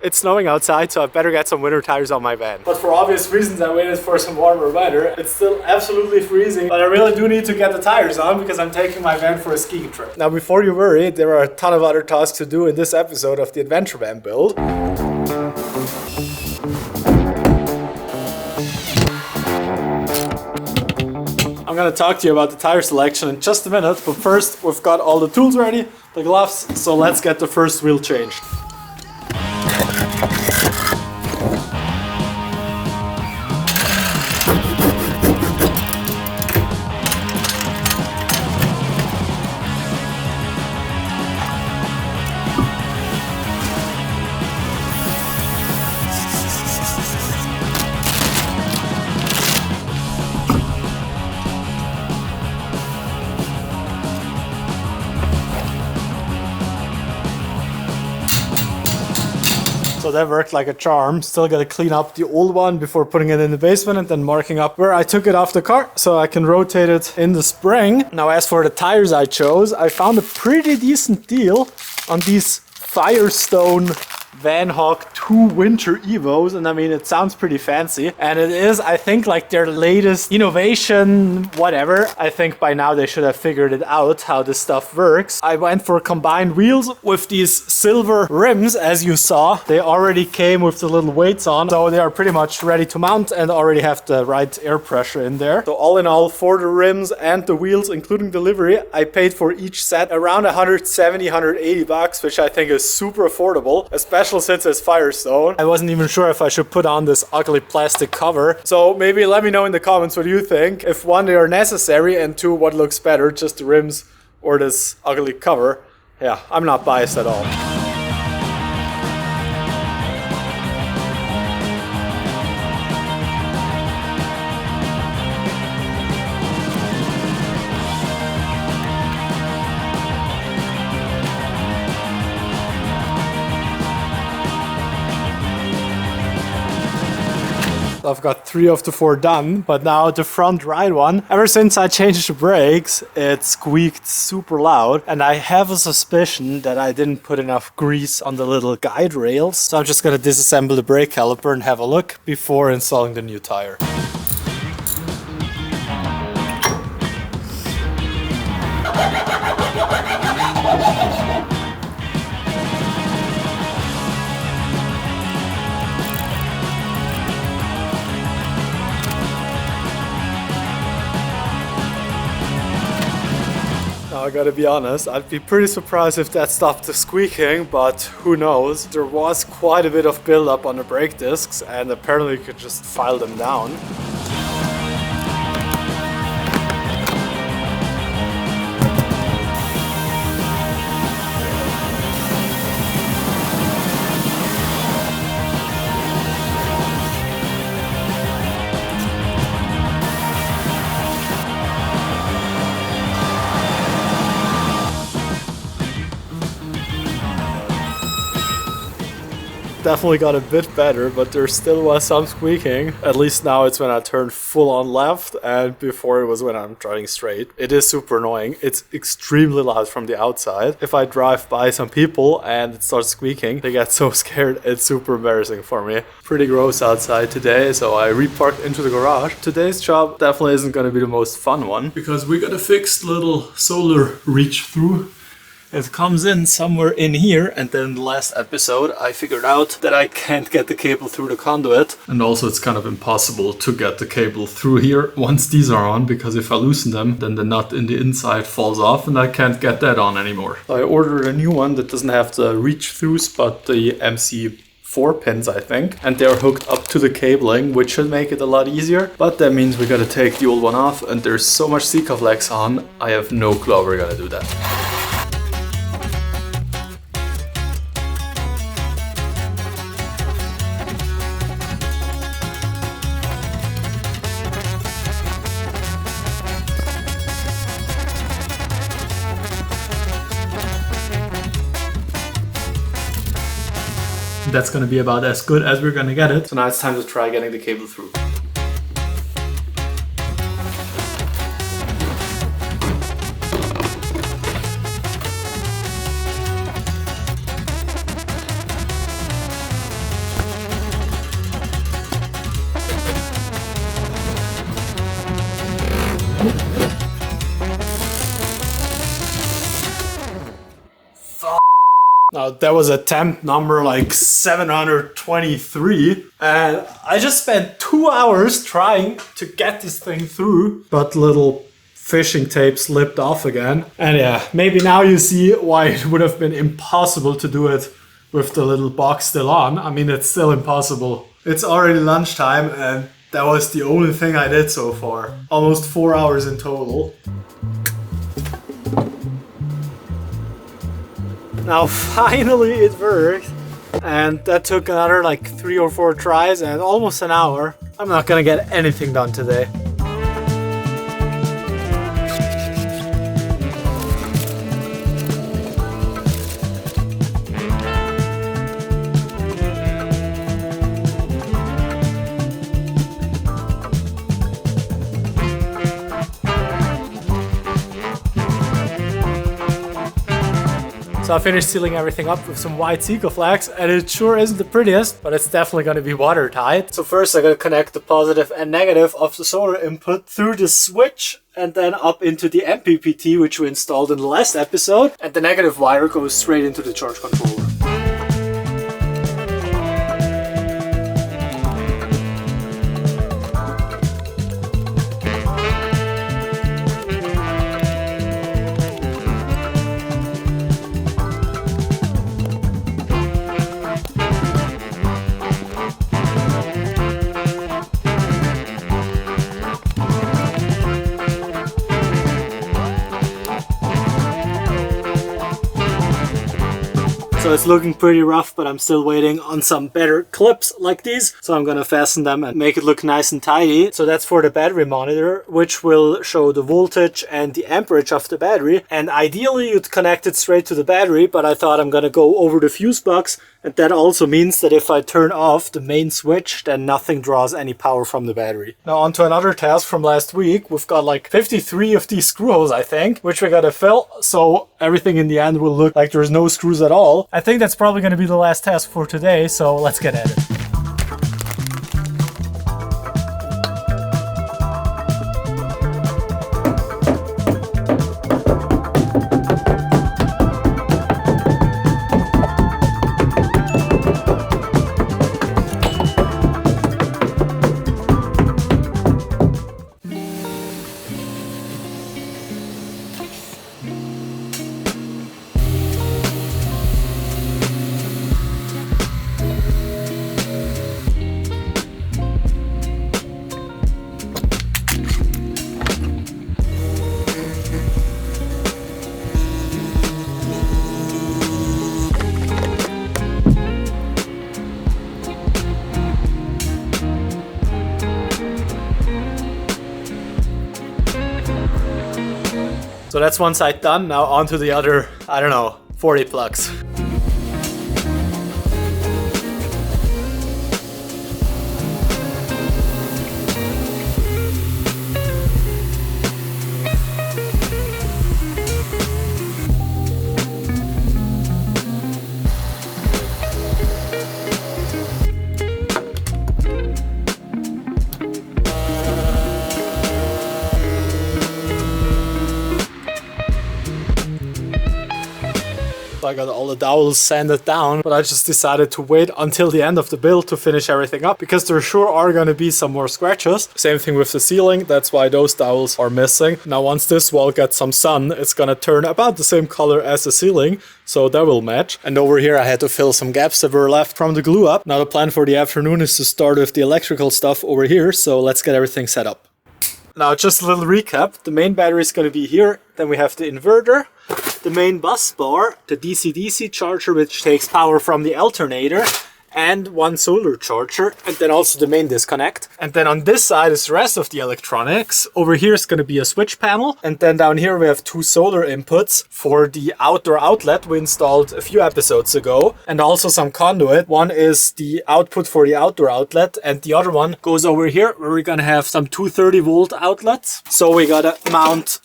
It's snowing outside, so I better get some winter tires on my van. But for obvious reasons, I waited for some warmer weather. It's still absolutely freezing, but I really do need to get the tires on because I'm taking my van for a skiing trip. Now, before you worry, there are a ton of other tasks to do in this episode of the adventure van build. I'm gonna talk to you about the tire selection in just a minute, but first we've got all the tools ready, the gloves, so let's get the first wheel changed. So that worked like a charm. Still gotta clean up the old one before putting it in the basement and then marking up where I took it off the car so I can rotate it in the spring. Now, as for the tires I chose, I found a pretty decent deal on these Firestone Van Hawk 2 Winter Evos, and I mean, it sounds pretty fancy, and it is, I think, like their latest innovation, whatever. I think by now they should have figured it out how this stuff works. I went for combined wheels with these silver rims, as you saw. They already came with the little weights on, so they are pretty much ready to mount and already have the right air pressure in there. So all in all, for the rims and the wheels, including delivery, I paid for each set around 170, 180 bucks, which I think is super affordable, especially since it's Firestone. I wasn't even sure if I should put on this ugly plastic cover. So maybe let me know in the comments what you think. If one, they are necessary, and two, what looks better, just the rims or this ugly cover. Yeah, I'm not biased at all. I've got 3 of the 4 done, but now the front right one, ever since I changed the brakes, it squeaked super loud, and I have a suspicion that I didn't put enough grease on the little guide rails, so I'm just gonna disassemble the brake caliper and have a look before installing the new tire. I gotta be honest, I'd be pretty surprised if that stopped the squeaking, but who knows. There was quite a bit of buildup on the brake discs, and apparently you could just file them down. Definitely got a bit better, but there still was some squeaking. At least now it's when I turn full on left, and before it was when I'm driving straight. It is super annoying. It's extremely loud from the outside. If I drive by some people and it starts squeaking, they get so scared. It's super embarrassing for me. Pretty gross outside today, so I reparked into the garage. Today's job definitely isn't going to be the most fun one, because we got a fixed little solar reach through. It comes in somewhere in here, and then the last episode I figured out that I can't get the cable through the conduit. And also it's kind of impossible to get the cable through here once these are on, because if I loosen them, then the nut in the inside falls off and I can't get that on anymore. So I ordered a new one that doesn't have the reach throughs, but the MC4 pins, I think, and they're hooked up to the cabling, which should make it a lot easier. But that means we gotta take the old one off, and there's so much C-cuff legs on, I have no clue how we're gonna do that. That's gonna be about as good as we're gonna get it. So now it's time to try getting the cable through. Now that was attempt number like 723, and I just spent 2 hours trying to get this thing through, but little fishing tape slipped off again. And yeah, maybe now you see why it would have been impossible to do it with the little box still on. I mean, it's still impossible. It's already lunchtime and that was the only thing I did so far. Almost 4 hours in total. Now finally it worked, and that took another like 3 or 4 tries and almost an hour. I'm not gonna get anything done today. So I finished sealing everything up with some white Sikaflex, and it sure isn't the prettiest, but it's definitely going to be watertight. So first I'm going to connect the positive and negative of the solar input through the switch and then up into the MPPT, which we installed in the last episode. And the negative wire goes straight into the charge controller. So it's looking pretty rough, but I'm still waiting on some better clips like these. So I'm gonna fasten them and make it look nice and tidy. So that's for the battery monitor, which will show the voltage and the amperage of the battery. And ideally you'd connect it straight to the battery, but I thought I'm gonna go over the fuse box. And that also means that if I turn off the main switch, then nothing draws any power from the battery. Now on to another task from last week. We've got like 53 of these screw holes, I think, which we gotta fill. So everything in the end will look like there's no screws at all. I think that's probably gonna be the last task for today, so let's get at it. So that's one side done. Now on to the other, I don't know, 40 plugs. I got all the dowels sanded down, but I just decided to wait until the end of the build to finish everything up because there sure are going to be some more scratches. Same thing with the ceiling, that's why those dowels are missing. Now once this wall gets some sun, it's going to turn about the same color as the ceiling, so that will match. And over here I had to fill some gaps that were left from the glue up. Now the plan for the afternoon is to start with the electrical stuff over here, so let's get everything set up. Now just a little recap, the main battery is going to be here, then we have the inverter, the main bus bar, the DC-DC charger which takes power from the alternator, and one solar charger, and then also the main disconnect. And then on this side is the rest of the electronics. Over here is going to be a switch panel, and then down here we have 2 solar inputs for the outdoor outlet we installed a few episodes ago, and also some conduit. One is the output for the outdoor outlet, and the other one goes over here where we're going to have some 230 volt outlets. So we gotta mount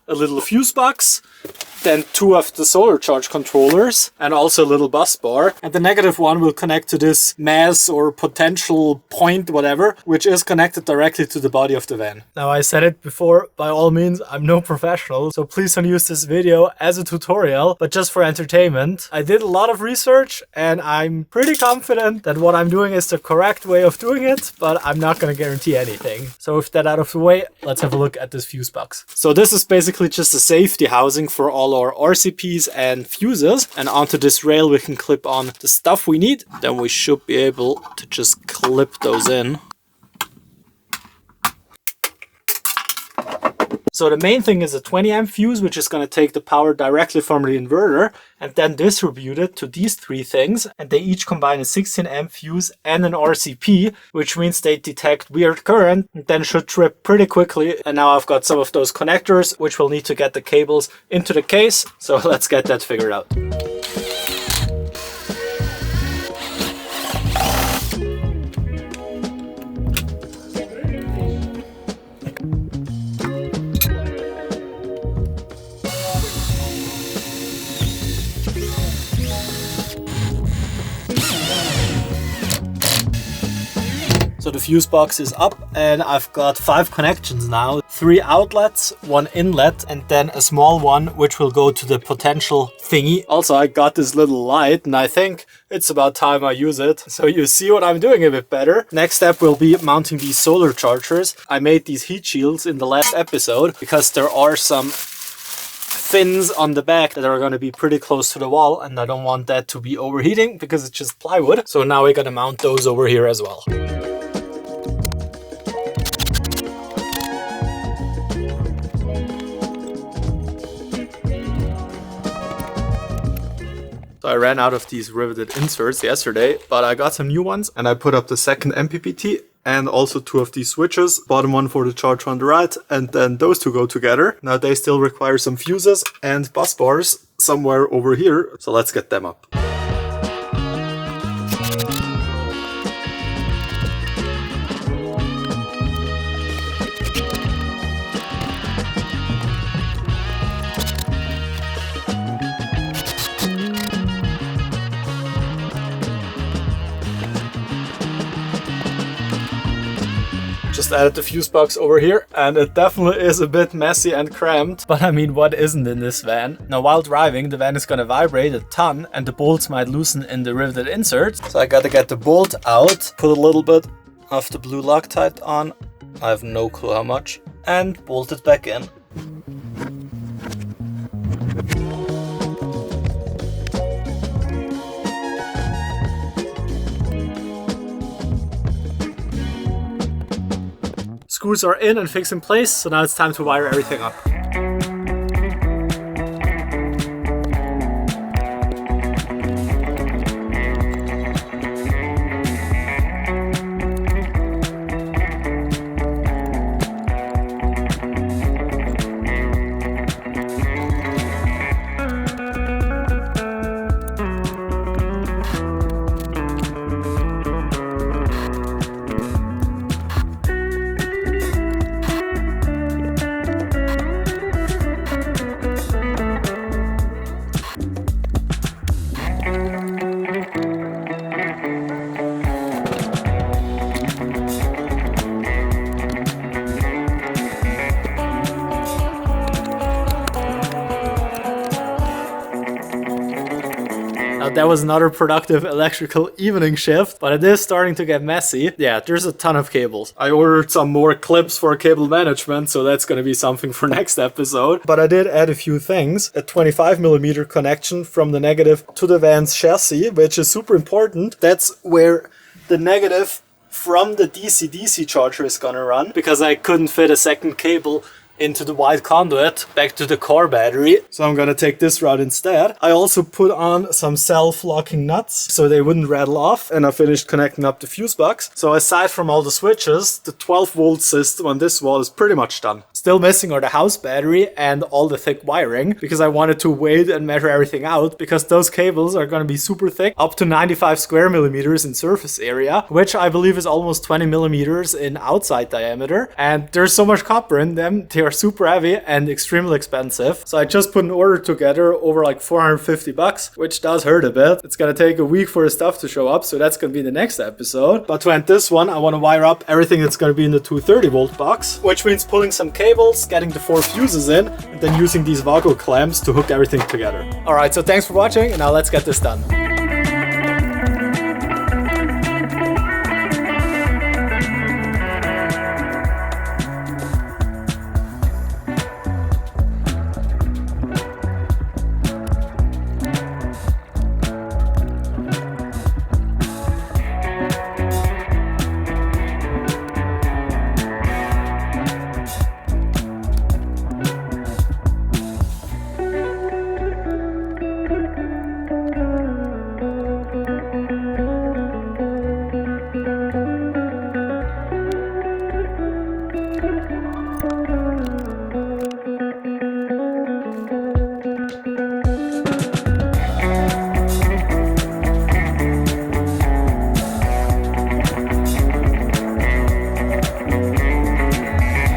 a little fuse box, then 2 of the solar charge controllers, and also a little bus bar. And the negative one will connect to this mass or potential point, whatever, which is connected directly to the body of the van. Now, I said it before, by all means, I'm no professional, so please don't use this video as a tutorial, but just for entertainment. I did a lot of research, and I'm pretty confident that what I'm doing is the correct way of doing it, but I'm not going to guarantee anything. So with that out of the way, let's have a look at this fuse box. So this is basically just a safety housing for all our RCPs and fuses, and onto this rail we can clip on the stuff we need. Then we should be able to just clip those in. So the main thing is a 20 amp fuse, which is going to take the power directly from the inverter and then distribute it to these 3 things. And they each combine a 16 amp fuse and an RCP, which means they detect weird current and then should trip pretty quickly. And now I've got some of those connectors, which will need to get the cables into the case. So let's get that figured out. So the fuse box is up and I've got 5 connections now, 3 outlets, 1 inlet, and then a small one which will go to the potential thingy. Also, I got this little light and I think it's about time I use it. So you see what I'm doing a bit better. Next step will be mounting these solar chargers. I made these heat shields in the last episode because there are some fins on the back that are going to be pretty close to the wall, and I don't want that to be overheating because it's just plywood. So now we're going to mount those over here as well. So I ran out of these riveted inserts yesterday, but I got some new ones and I put up the second MPPT and also 2 of these switches, bottom one for the charger on the right, and then those 2 go together. Now they still require some fuses and bus bars somewhere over here, so let's get them up. Just added the fuse box over here and it definitely is a bit messy and cramped, but I mean, what isn't in this van? Now while driving, the van is gonna vibrate a ton and the bolts might loosen in the riveted inserts. So I gotta get the bolt out, put a little bit of the blue Loctite on, I have no clue how much, and bolt it back in. Screws are in and fixed in place, so now it's time to wire everything up. That was another productive electrical evening shift, but it is starting to get messy. Yeah, there's a ton of cables. I ordered some more clips for cable management, so that's going to be something for next episode. But I did add a few things. A 25mm connection from the negative to the van's chassis, which is super important. That's where the negative from the DC-DC charger is going to run, because I couldn't fit a second cable into the white conduit back to the car battery. So I'm gonna take this route instead. I also put on some self-locking nuts so they wouldn't rattle off, and I finished connecting up the fuse box. So aside from all the switches, the 12-volt system on this wall is pretty much done. Still missing are the house battery and all the thick wiring, because I wanted to wait and measure everything out, because those cables are gonna be super thick, up to 95 square millimeters in surface area, which I believe is almost 20 millimeters in outside diameter. And there's so much copper in them, they're are super heavy and extremely expensive. So I just put an order together over like 450 bucks, which does hurt a bit. It's gonna take a week for the stuff to show up, so that's gonna be the next episode. But to end this one, I want to wire up everything that's gonna be in the 230 volt box, which means pulling some cables, getting the 4 fuses in, and then using these Vago clamps to hook everything together. All right, so thanks for watching, and now let's get this done.